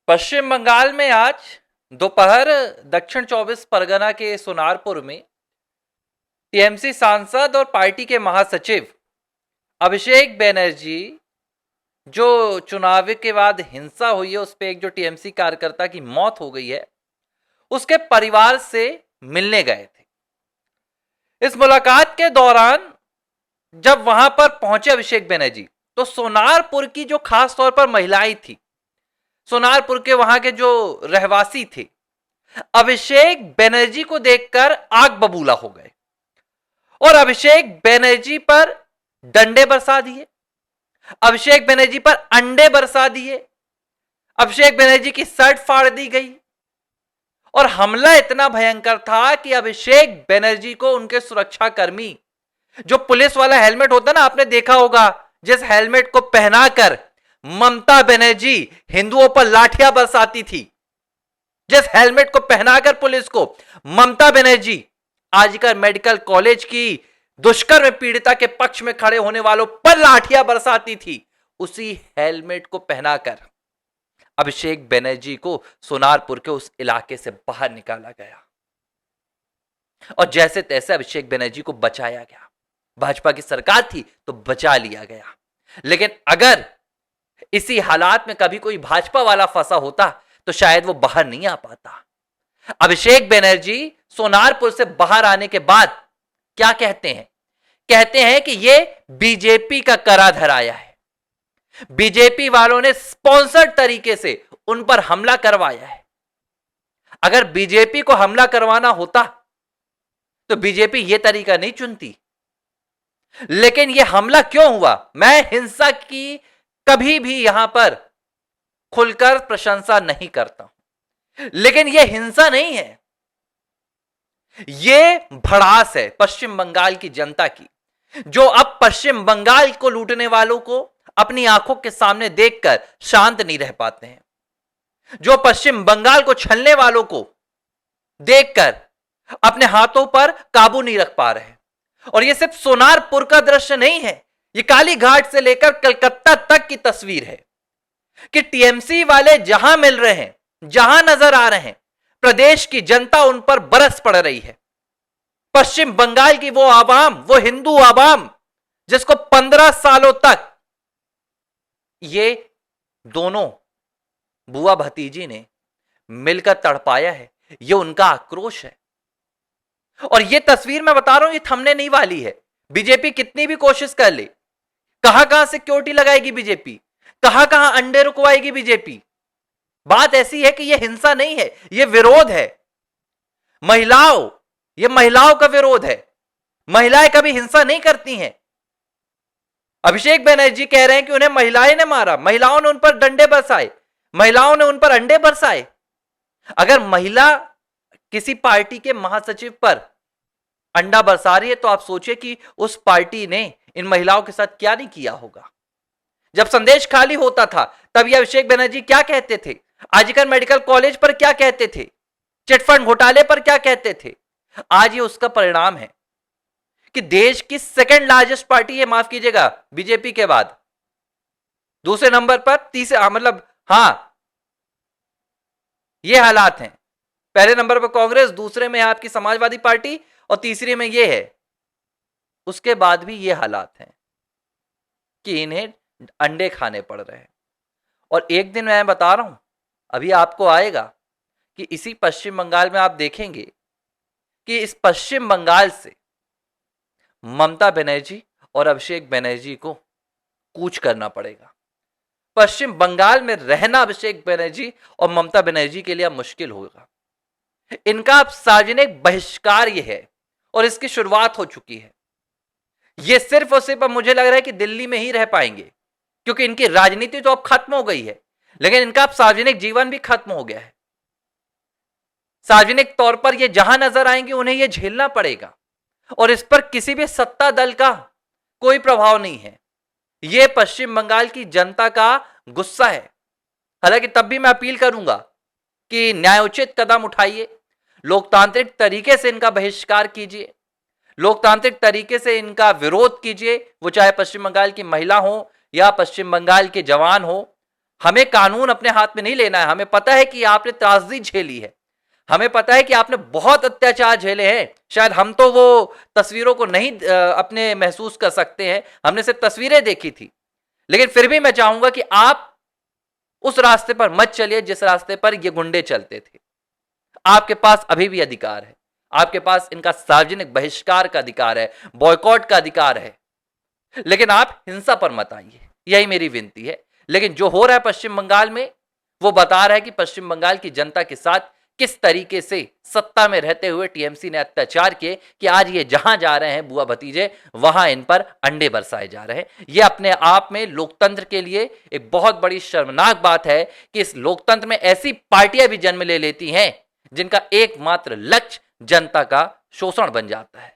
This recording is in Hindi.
पश्चिम बंगाल में आज दोपहर दक्षिण 24 परगना के सोनारपुर में टीएमसी सांसद और पार्टी के महासचिव अभिषेक बनर्जी, जो चुनाव के बाद हिंसा हुई है उस पे एक जो टीएमसी कार्यकर्ता की मौत हो गई है, उसके परिवार से मिलने गए थे। इस मुलाकात के दौरान जब वहां पर पहुंचे अभिषेक बनर्जी, तो सोनारपुर की जो खास तौर पर महिलाएं थी, सोनारपुर के वहां के जो रहवासी थे, अभिषेक बनर्जी को देखकर आग बबूला हो गए और अभिषेक बनर्जी पर डंडे बरसा दिए, अभिषेक बनर्जी पर अंडे बरसा दिए, अभिषेक बनर्जी की शर्ट फाड़ दी गई और हमला इतना भयंकर था कि अभिषेक बनर्जी को उनके सुरक्षाकर्मी, जो पुलिस वाला हेलमेट होता ना, आपने देखा होगा, जिस हेलमेट को पहनाकर ममता बनर्जी हिंदुओं पर लाठियां बरसाती थी, जिस हेलमेट को पहनाकर पुलिस को ममता बनर्जी आजकल मेडिकल कॉलेज की दुष्कर्म पीड़िता के पक्ष में खड़े होने वालों पर लाठियां बरसाती थी, उसी हेलमेट को पहनाकर अभिषेक बनर्जी को सोनारपुर के उस इलाके से बाहर निकाला गया और जैसे तैसे अभिषेक बनर्जी को बचाया गया। भाजपा की सरकार थी तो बचा लिया गया, लेकिन अगर इसी हालात में कभी कोई भाजपा वाला फंसा होता तो शायद वो बाहर नहीं आ पाता। अभिषेक बनर्जी सोनारपुर से बाहर आने के बाद क्या कहते हैं? कहते हैं कि ये बीजेपी का करा धराया है, बीजेपी वालों ने स्पॉन्सर्ड तरीके से उन पर हमला करवाया है। अगर बीजेपी को हमला करवाना होता तो बीजेपी ये तरीका नहीं चुनती, लेकिन यह हमला क्यों हुआ? मैं हिंसा की कभी भी यहां पर खुलकर प्रशंसा नहीं करता हूं, लेकिन यह हिंसा नहीं है, यह भड़ास है पश्चिम बंगाल की जनता की, जो अब पश्चिम बंगाल को लूटने वालों को अपनी आंखों के सामने देखकर शांत नहीं रह पाते हैं, जो पश्चिम बंगाल को छलने वालों को देखकर अपने हाथों पर काबू नहीं रख पा रहे। और यह सिर्फ सोनारपुर का दृश्य नहीं है, यह काली घाट से लेकर कलकत्ता तक की तस्वीर है कि टीएमसी वाले जहां मिल रहे हैं, जहां नजर आ रहे हैं, प्रदेश की जनता उन पर बरस पड़ रही है। पश्चिम बंगाल की वो आवाम, वो हिंदू आवाम जिसको 15 सालों तक ये दोनों बुआ भतीजी ने मिलकर तड़पाया है, ये उनका आक्रोश है। और ये तस्वीर मैं बता रहा हूं, ये थमने नहीं वाली है। बीजेपी कितनी भी कोशिश कर ले, कहां कहां सिक्योरिटी लगाएगी बीजेपी, कहां कहां अंडे रुकवाएगी बीजेपी, बात ऐसी है कि यह हिंसा नहीं है, यह विरोध है। महिलाओं, यह महिलाओं का विरोध है। महिलाएं कभी हिंसा नहीं करती हैं। अभिषेक बनर्जी कह रहे हैं कि उन्हें महिलाएं ने मारा, महिलाओं ने उन पर डंडे बरसाए, महिलाओं ने उन पर अंडे बरसाए। अगर महिला किसी पार्टी के महासचिव पर अंडा बरसा रही है तो आप सोचिए कि उस पार्टी ने इन महिलाओं के साथ क्या नहीं किया होगा। जब संदेश खाली होता था तब ये अभिषेक बनर्जी क्या कहते थे, आजकल मेडिकल कॉलेज पर क्या कहते थे, चिटफंड घोटाले पर क्या कहते थे। आज ये उसका परिणाम है कि देश की सेकंड लार्जेस्ट पार्टी है, माफ कीजिएगा, बीजेपी के बाद दूसरे नंबर पर, तीसरे, मतलब हां, ये हालात हैं। पहले नंबर पर कांग्रेस, दूसरे में आपकी समाजवादी पार्टी और तीसरे में ये है। उसके बाद भी ये हालात हैं कि इन्हें अंडे खाने पड़ रहे हैं। और एक दिन मैं बता रहा हूं, अभी आपको आएगा कि इसी पश्चिम बंगाल में आप देखेंगे कि इस पश्चिम बंगाल से ममता बनर्जी और अभिषेक बनर्जी को कूच करना पड़ेगा। पश्चिम बंगाल में रहना अभिषेक बनर्जी और ममता बनर्जी के लिए अब मुश्किल होगा। इनका अब सार्वजनिक बहिष्कार यह है और इसकी शुरुआत हो चुकी है। यह सिर्फ और सिर्फ अब मुझे लग रहा है कि दिल्ली में ही रह पाएंगे, क्योंकि इनकी राजनीति तो अब खत्म हो गई है, लेकिन इनका अब सार्वजनिक जीवन भी खत्म हो गया है। सार्वजनिक तौर पर ये जहां नजर आएंगे उन्हें यह झेलना पड़ेगा और इस पर किसी भी सत्ता दल का कोई प्रभाव नहीं है। यह पश्चिम बंगाल की जनता का गुस्सा है। हालांकि तब भी मैं अपील करूंगा कि न्यायोचित कदम उठाइए, लोकतांत्रिक तरीके से इनका बहिष्कार कीजिए, लोकतांत्रिक तरीके से इनका विरोध कीजिए, वो चाहे पश्चिम बंगाल की महिला हो या पश्चिम बंगाल के जवान हो। हमें कानून अपने हाथ में नहीं लेना है। हमें पता है कि आपने त्रासदी झेली है, हमें पता है कि आपने बहुत अत्याचार झेले हैं। शायद हम तो वो तस्वीरों को नहीं अपने महसूस कर सकते हैं, हमने सिर्फ तस्वीरें देखी थी, लेकिन फिर भी मैं चाहूंगा कि आप उस रास्ते पर मत चलिए जिस रास्ते पर ये गुंडे चलते थे। आपके पास अभी भी अधिकार है, आपके पास इनका सार्वजनिक बहिष्कार का अधिकार है, बॉयकॉट का अधिकार है, लेकिन आप हिंसा पर मत आइए, यही मेरी विनती है। लेकिन जो हो रहा है पश्चिम बंगाल में, वो बता रहा है कि पश्चिम बंगाल की जनता के साथ किस तरीके से सत्ता में रहते हुए टीएमसी ने अत्याचार किए कि आज ये जहां जा रहे हैं बुआ भतीजे, वहां इन पर अंडे बरसाए जा रहे हैं। ये अपने आप में लोकतंत्र के लिए एक बहुत बड़ी शर्मनाक बात है कि इस लोकतंत्र में ऐसी पार्टियां भी जन्म ले लेती हैं जिनका एकमात्र लक्ष्य जनता का शोषण बन जाता है।